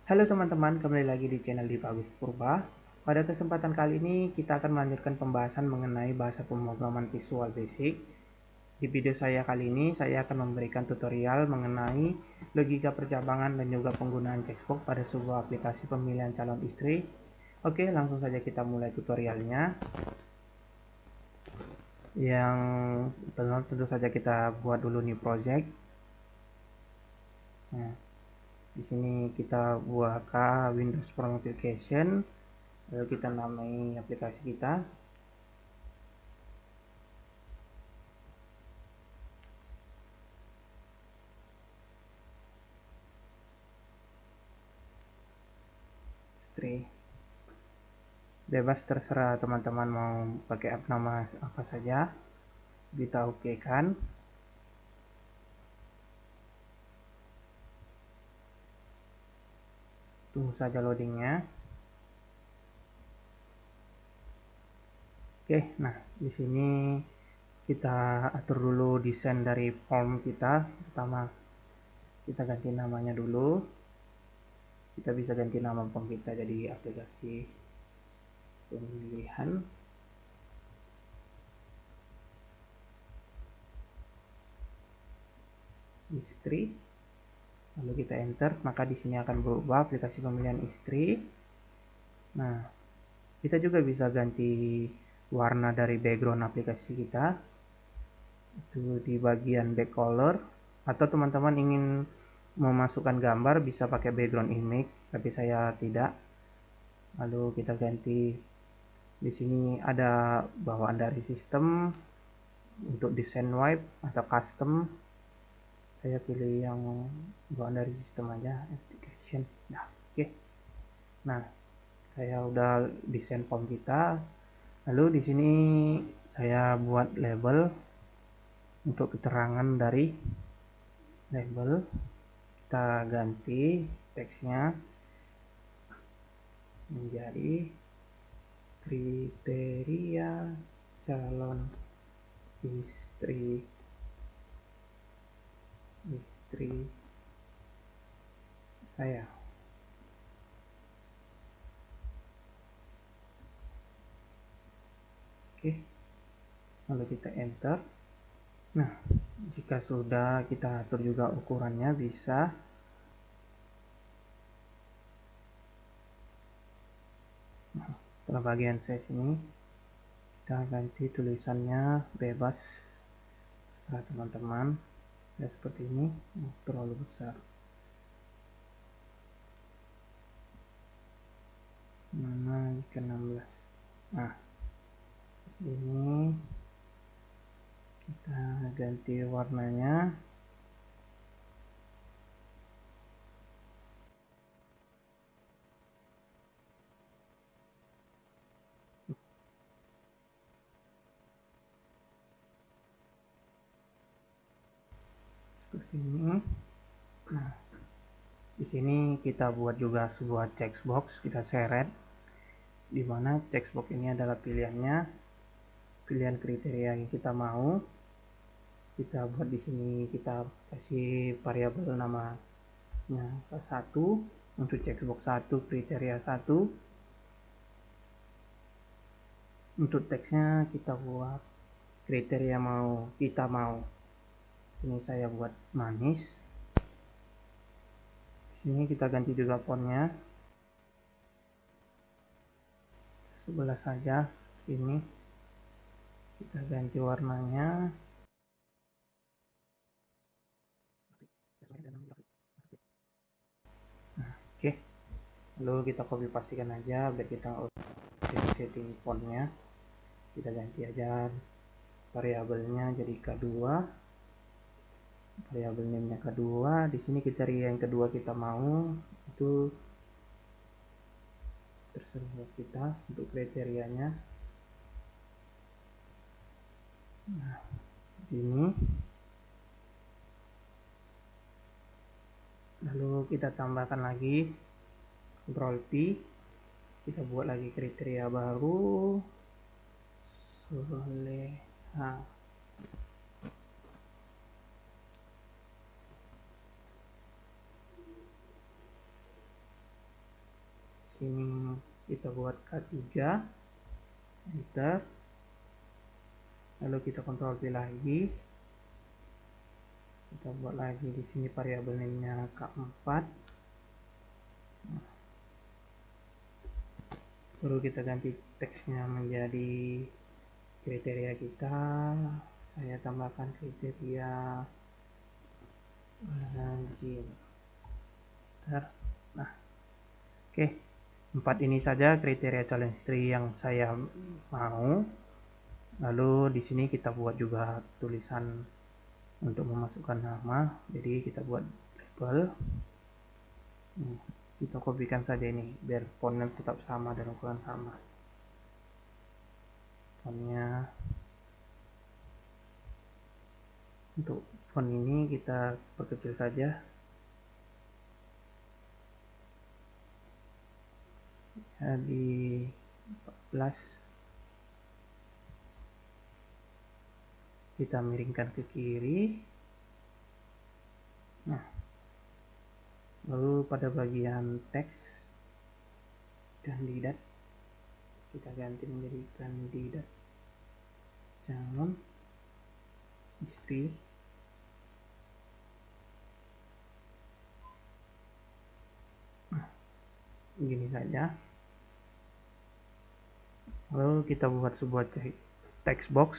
Halo teman-teman, kembali lagi di channel Dipa Agus Purba. Pada kesempatan kali ini kita akan melanjutkan pembahasan mengenai bahasa pemrograman Visual Basic. Di video saya kali ini saya akan memberikan tutorial mengenai logika percabangan dan juga penggunaan checkbox pada sebuah aplikasi pemilihan calon istri. Oke, langsung saja kita mulai tutorialnya. Yang tentu saja kita buat dulu new project. Nah, di sini kita buka Windows Form Application, lalu kita namai aplikasi kita. Istri. Bebas terserah teman-teman mau pakai nama apa saja. Kita oke kan. Tunggu saja loadingnya. Oke, nah di sini kita atur dulu desain dari form kita. Pertama kita ganti namanya dulu. Kita bisa ganti nama form kita jadi aplikasi pemilihan istri. Lalu kita enter, maka di sini akan berubah aplikasi pemilihan istri. Nah, kita juga bisa ganti warna dari background aplikasi kita. Itu di bagian back color, atau teman-teman ingin memasukkan gambar bisa pakai background image, tapi saya tidak. Lalu kita ganti, di sini ada bawaan dari sistem untuk desain web atau custom. Saya pilih yang bawaan dari sistem aja, application. Nah, oke. Nah, saya udah desain form kita. Lalu di sini saya buat label untuk keterangan dari label. Kita ganti teksnya menjadi kriteria calon istri saya. Oke, lalu kita enter. Nah, jika sudah kita atur juga ukurannya, bisa setelah bagian size ini kita ganti tulisannya bebas teman-teman ya, seperti ini. Terlalu besar, mana ke 16. Nah, ini kita ganti warnanya. Seperti ini. Nah, di sini kita buat juga sebuah checkbox, kita seret, di mana checkbox ini adalah pilihan kriteria yang kita mau. Kita buat di sini, kita kasih variabel namanya satu untuk checkbox 1, kriteria 1. Untuk teksnya kita buat kriteria kita mau. Ini saya buat manis. Ini kita ganti juga fontnya, sebelah saja. Ini kita ganti warnanya. Nah, oke. Lalu kita copy pastikan aja biar kita setting fontnya. Kita ganti aja variabelnya jadi K2, variabel name-nya K2. Di sini kita cari yang kedua kita mau, itu terserah kita untuk kriterianya. Nah, ini lalu kita tambahkan lagi Ctrl P, kita buat lagi kriteria baru, soleha. sini kita buat K3, enter, lalu kita kontrol V lagi, kita buat lagi di sini variabel name-nya K4, baru kita ganti teksnya menjadi kriteria kita. Saya tambahkan kriteria rajin. Nah, oke, 4 ini saja kriteria challenge tree yang saya mau. Lalu di sini kita buat juga tulisan untuk memasukkan nama, jadi kita buat label. Kita kopikan saja ini biar fontnya tetap sama dan ukuran sama. Fontnya untuk font ini kita perkecil saja, jadi 14. Kita miringkan ke kiri. Nah, lalu pada bagian teks kandidat kita ganti menjadi kandidat calon istri. Nah, begini saja. Lalu kita buat sebuah text box.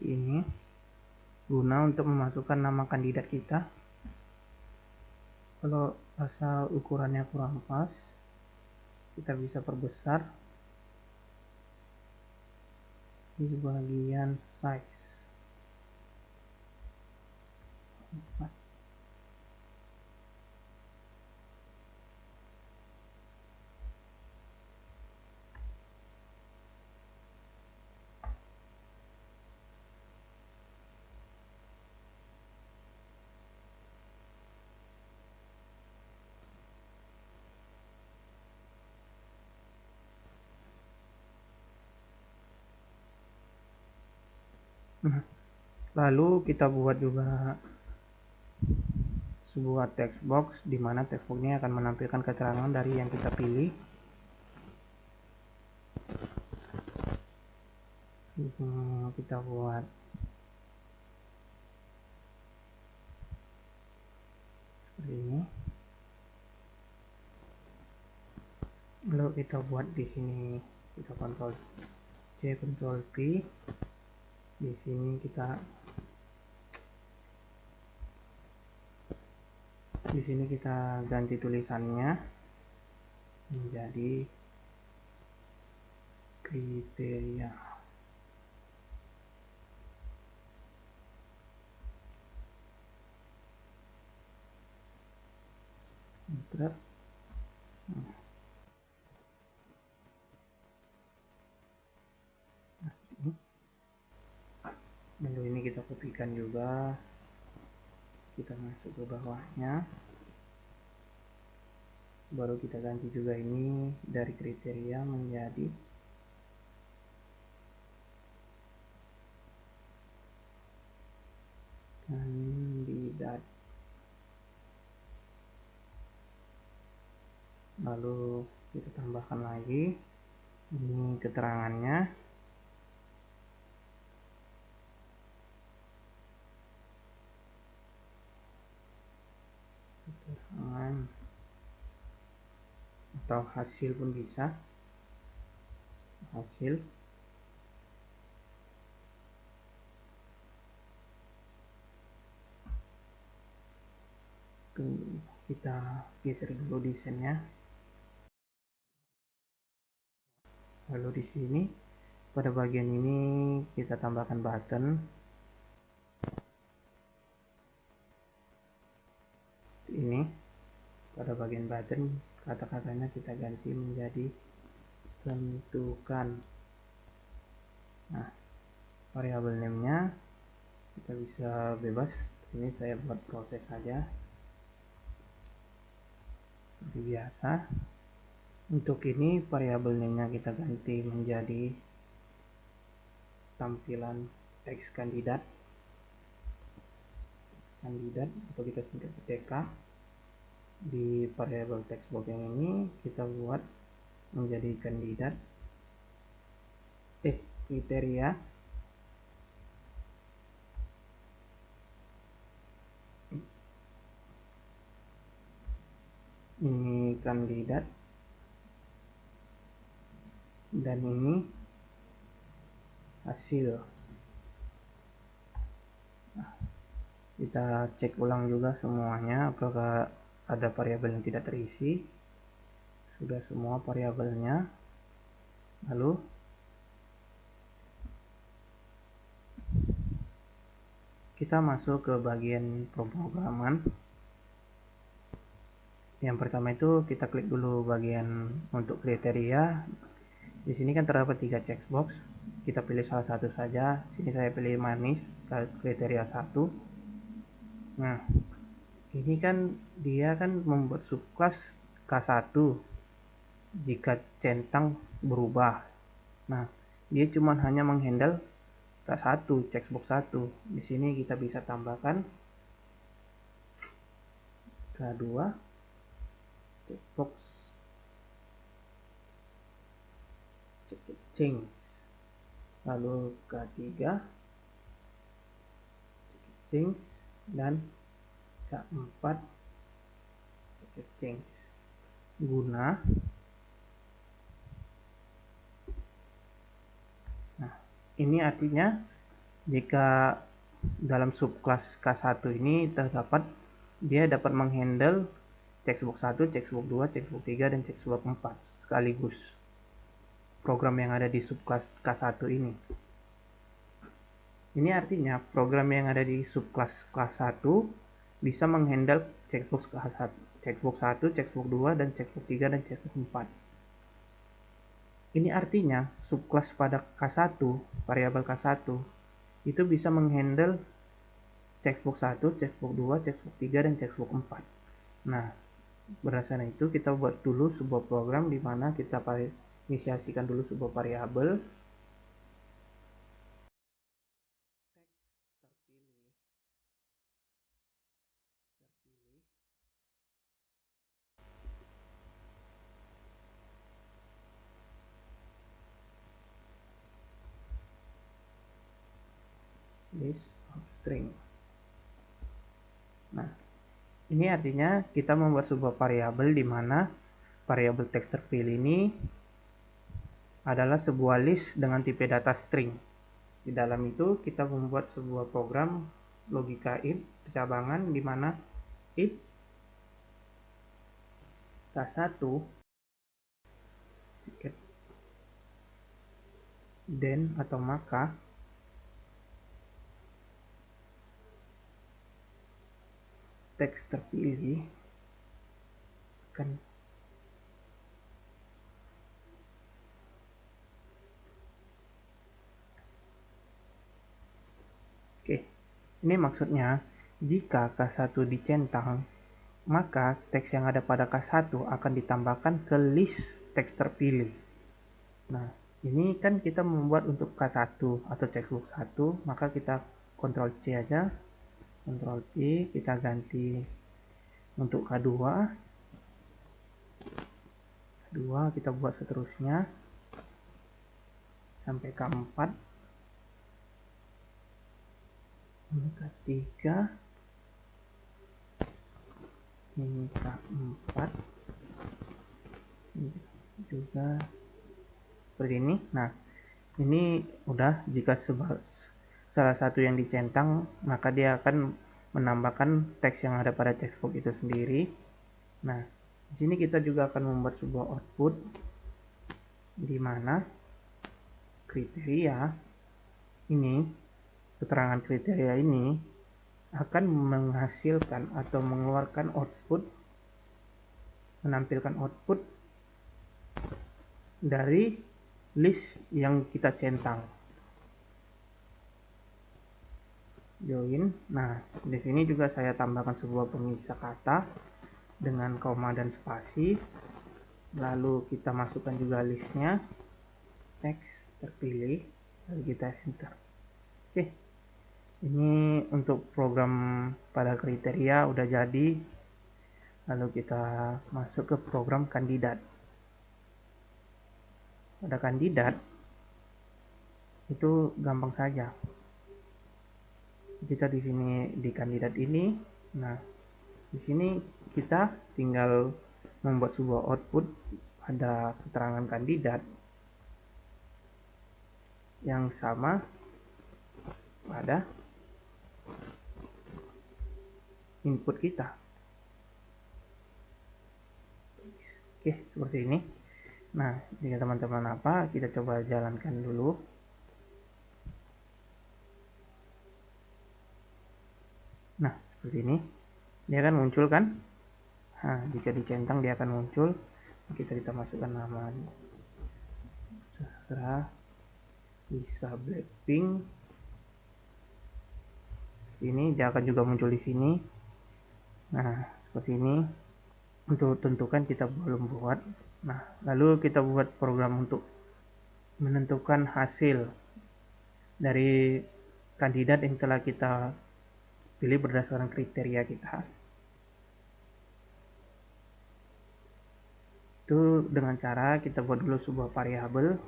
Ini guna untuk memasukkan nama kandidat kita. Kalau rasa ukurannya kurang pas, kita bisa perbesar di bagian size. Lalu kita buat juga sebuah text box di mana text box-nya akan menampilkan keterangan dari yang kita pilih. Kita buat seperti ini. Lalu kita buat di sini, kita Ctrl C, Ctrl V. Di sini kita ganti tulisannya menjadi kriteria. Enter. Lalu ini kita kopikan juga, kita masuk ke bawahnya, baru kita ganti juga ini dari kriteria menjadi kandidat. Lalu kita tambahkan lagi ini keterangannya. Keterangan atau hasil pun bisa. Hasil. Kita geser dulu desainnya. Lalu di sini pada bagian ini kita tambahkan button. Ini pada bagian button kata-katanya kita ganti menjadi tentukan. Nah, variabel name-nya kita bisa bebas. Ini saya buat proses saja seperti biasa. Untuk ini variabel name-nya kita ganti menjadi tampilan teks kandidat. kandidat atau kita singkat TK. Di variabel text box yang ini kita buat menjadi kandidat kriteria. Ini kandidat dan ini hasil. Kita cek ulang juga semuanya apakah ada variabel yang tidak terisi. Sudah semua variabelnya. Lalu kita masuk ke bagian pemrograman. Yang pertama itu kita klik dulu bagian untuk kriteria. Di sini kan terdapat 3 checkbox. Kita pilih salah satu saja. Sini saya pilih manis, kriteria 1. Nah, ini kan dia kan membuat subclass K1 jika centang berubah. Nah, dia cuma hanya menghandle K1, checkbox 1. Di sini kita bisa tambahkan K2, checkbox change. Lalu K3, change, dan K4 change. Guna ini artinya jika dalam subclass K1 ini terdapat, dia dapat menghandle checkbox 1, checkbox 2, checkbox 3, dan checkbox 4 sekaligus program yang ada di subclass K1 ini. Ini artinya program yang ada di subclass K1 bisa menghandle checkbox K1, checkbox 1, checkbox 2, dan checkbox 3, dan checkbox 4. Ini artinya subclass pada K1, variabel K1, itu bisa menghandle checkbox 1, checkbox 2, checkbox 3, dan checkbox 4. Nah, berdasarkan itu kita buat dulu sebuah program di mana kita inisiasikan dulu sebuah variabel list of string. Nah, ini artinya kita membuat sebuah variabel di mana variabel teks terpilih ini adalah sebuah list dengan tipe data string. Di dalam itu kita membuat sebuah program logika if percabangan di mana if K1 then atau maka teks terpilih akan ini maksudnya jika K1 dicentang, maka teks yang ada pada K1 akan ditambahkan ke list teks terpilih. Nah, ini kan kita membuat untuk K1 atau checkbox 1, maka kita Ctrl C aja, Ctrl C, kita ganti untuk K2, kita buat seterusnya sampai K4, ini K3, ini K4, ini juga seperti ini. Nah, ini udah jika salah satu yang dicentang, maka dia akan menambahkan teks yang ada pada checkbox itu sendiri. Nah, di sini kita juga akan membuat sebuah output di mana kriteria ini, keterangan kriteria ini akan menghasilkan atau mengeluarkan output, menampilkan output dari list yang kita centang. Join. Nah, di sini juga saya tambahkan sebuah pemisah kata dengan koma dan spasi. Lalu kita masukkan juga listnya, teks terpilih, lalu kita enter. Oke. Ini untuk program pada kriteria udah jadi. Lalu kita masuk ke program kandidat. Pada kandidat itu gampang saja. Kita di sini di kandidat ini, nah di sini kita tinggal membuat sebuah output pada keterangan kandidat yang sama pada input kita. Oke, seperti ini. Nah, jika teman-teman apa, kita coba jalankan dulu. Nah, seperti ini. Dia akan muncul kan? Nah, jika dicentang dia akan muncul. Kita masukkan nama Sastra Lisa Blackpink. Ini dia akan juga muncul di sini. Nah, seperti ini. Untuk tentukan kita belum buat. Nah, lalu kita buat program untuk menentukan hasil dari kandidat yang telah kita pilih berdasarkan kriteria kita. Itu dengan cara kita buat dulu sebuah variabel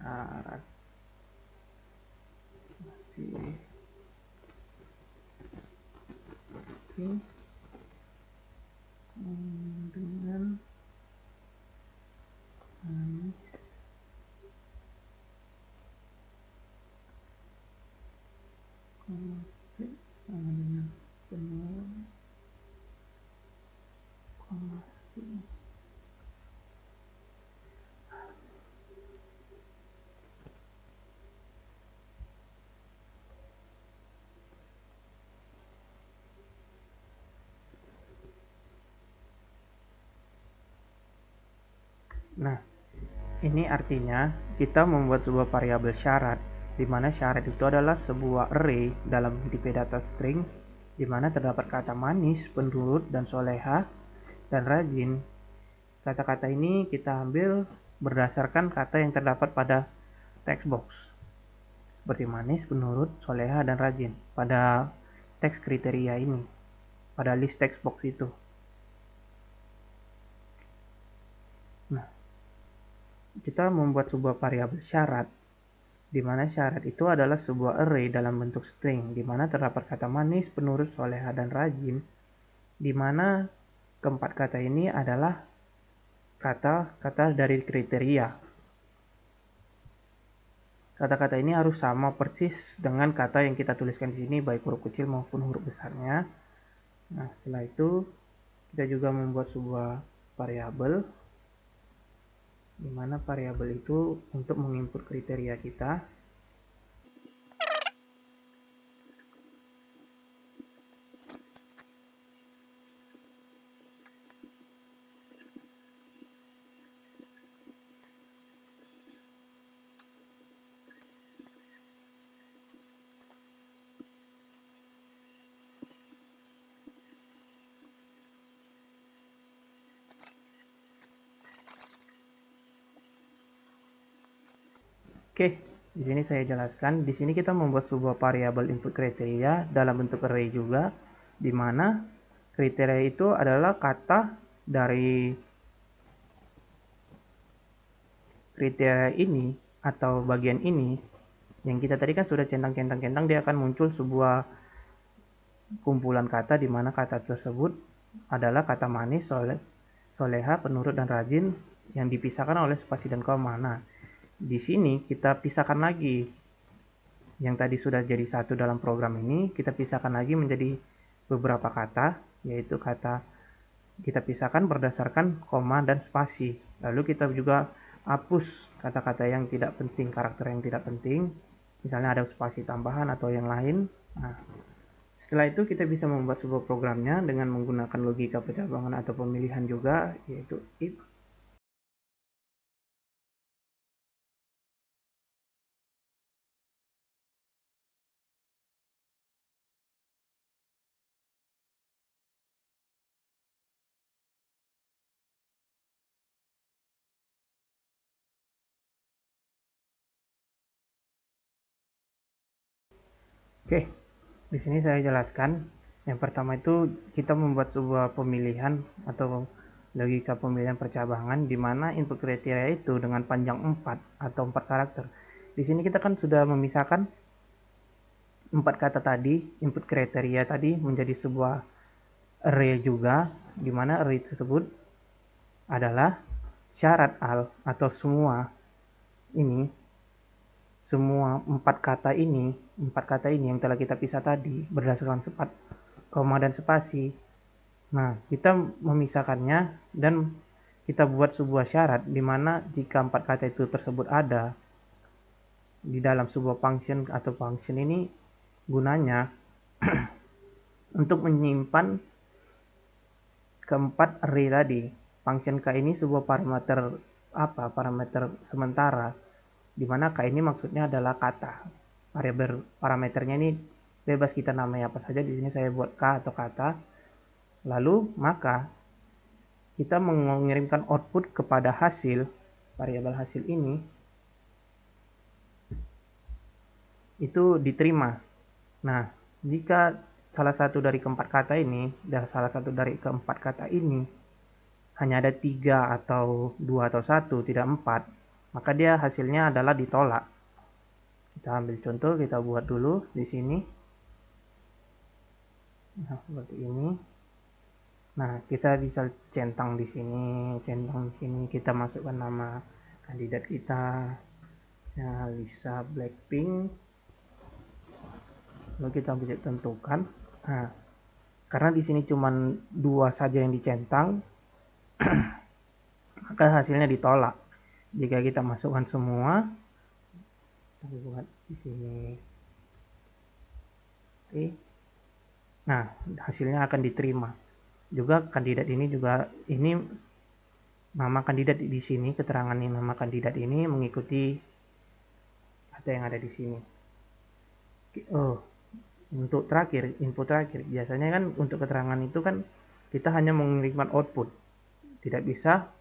syarat dengan manis dengan penuh komasi. Nah, ini artinya kita membuat sebuah variabel syarat, di mana syarat itu adalah sebuah array dalam tipe data string, di mana terdapat kata manis, penurut, dan soleha, dan rajin. Kata-kata ini kita ambil berdasarkan kata yang terdapat pada text box, seperti manis, penurut, soleha, dan rajin pada teks kriteria ini, pada list text box itu. Nah, kita membuat sebuah variabel syarat, di mana syarat itu adalah sebuah array dalam bentuk string, di mana terdapat kata manis, penurut, soleha, dan rajin, di mana keempat kata ini adalah kata-kata dari kriteria. Kata-kata ini harus sama persis dengan kata yang kita tuliskan di sini, baik huruf kecil maupun huruf besarnya. Nah, setelah itu kita juga membuat sebuah variabel, di mana variabel itu untuk menginput kriteria kita. Oke, di sini saya jelaskan. Di sini kita membuat sebuah variabel input kriteria dalam bentuk array juga, di mana kriteria itu adalah kata dari kriteria ini atau bagian ini. Yang kita tadi kan sudah centang-centang, dia akan muncul sebuah kumpulan kata di mana kata tersebut adalah kata manis, soleha, penurut, dan rajin yang dipisahkan oleh spasi dan koma. Nah, di sini kita pisahkan lagi yang tadi sudah jadi satu dalam program ini, kita pisahkan lagi menjadi beberapa kata, yaitu kata kita pisahkan berdasarkan koma dan spasi. Lalu kita juga hapus kata-kata yang tidak penting, karakter yang tidak penting, misalnya ada spasi tambahan atau yang lain. Nah, setelah itu kita bisa membuat sebuah programnya dengan menggunakan logika pencabangan atau pemilihan juga, yaitu if Oke, di sini saya jelaskan. Yang pertama itu kita membuat sebuah pemilihan atau logika pemilihan percabangan di mana input kriteria itu dengan panjang 4 atau 4 karakter. Di sini kita kan sudah memisahkan 4 kata tadi, input kriteria tadi menjadi sebuah array juga, di mana array tersebut adalah syarat al atau semua empat kata ini yang telah kita pisah tadi berdasarkan sifat koma dan spasi. Nah, kita memisahkannya dan kita buat sebuah syarat di mana jika empat kata itu tersebut ada di dalam sebuah function atau function ini gunanya untuk menyimpan keempat array tadi. Function k ini sebuah parameter parameter sementara, di mana k ini maksudnya adalah kata. Variabel parameternya ini bebas kita namai apa saja. Di sini saya buat k atau kata. Lalu maka kita mengirimkan output kepada hasil variabel hasil ini itu diterima. Nah, jika salah satu dari keempat kata ini dan salah satu dari keempat kata ini hanya ada 3 atau 2 atau 1, tidak 4, maka dia hasilnya adalah ditolak. Kita ambil contoh, kita buat dulu di sini. Nah, seperti ini. Nah, kita bisa centang di sini, kita masukkan nama kandidat kita. Ya, Lisa Blackpink. Lalu kita bisa tentukan. Nah, karena di sini cuma 2 saja yang dicentang, maka hasilnya ditolak. Jika kita masukkan semua, kita buat di sini. Oke. Nah, hasilnya akan diterima. Juga kandidat ini nama kandidat di sini, keterangan nama kandidat ini mengikuti kata yang ada di sini. Untuk info terakhir, biasanya kan untuk keterangan itu kan kita hanya mengirimkan output, tidak bisa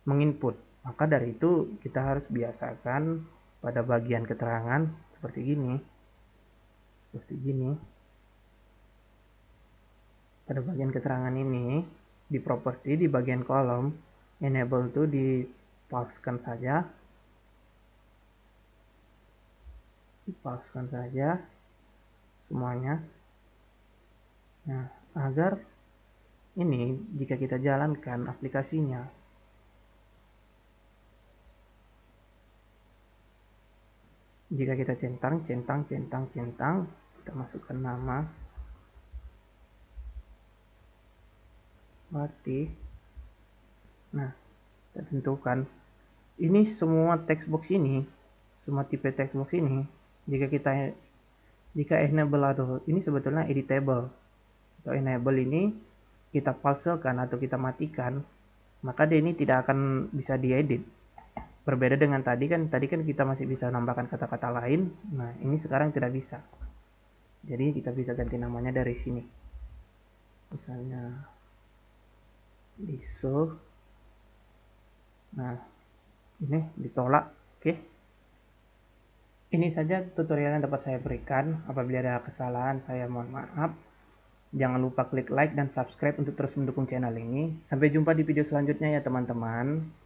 menginput. Maka dari itu kita harus biasakan pada bagian keterangan seperti gini. Pada bagian keterangan ini, di properti di bagian kolom enable itu dipalsekan saja. Semuanya. Nah, agar ini jika kita jalankan aplikasinya, jika kita centang, kita masukkan nama berarti. Nah, kita tentukan ini semua textbox ini, semua tipe textbox ini, jika enable atau ini sebetulnya editable atau enable ini kita palsukan atau kita matikan, maka dia ini tidak akan bisa diedit. Berbeda dengan tadi kan kita masih bisa nambahkan kata-kata lain. Nah, ini sekarang tidak bisa. Jadi kita bisa ganti namanya dari sini. Misalnya Liso. Nah, ini ditolak. Oke. Ini saja tutorial yang dapat saya berikan. Apabila ada kesalahan, saya mohon maaf. Jangan lupa klik like dan subscribe untuk terus mendukung channel ini. Sampai jumpa di video selanjutnya ya teman-teman.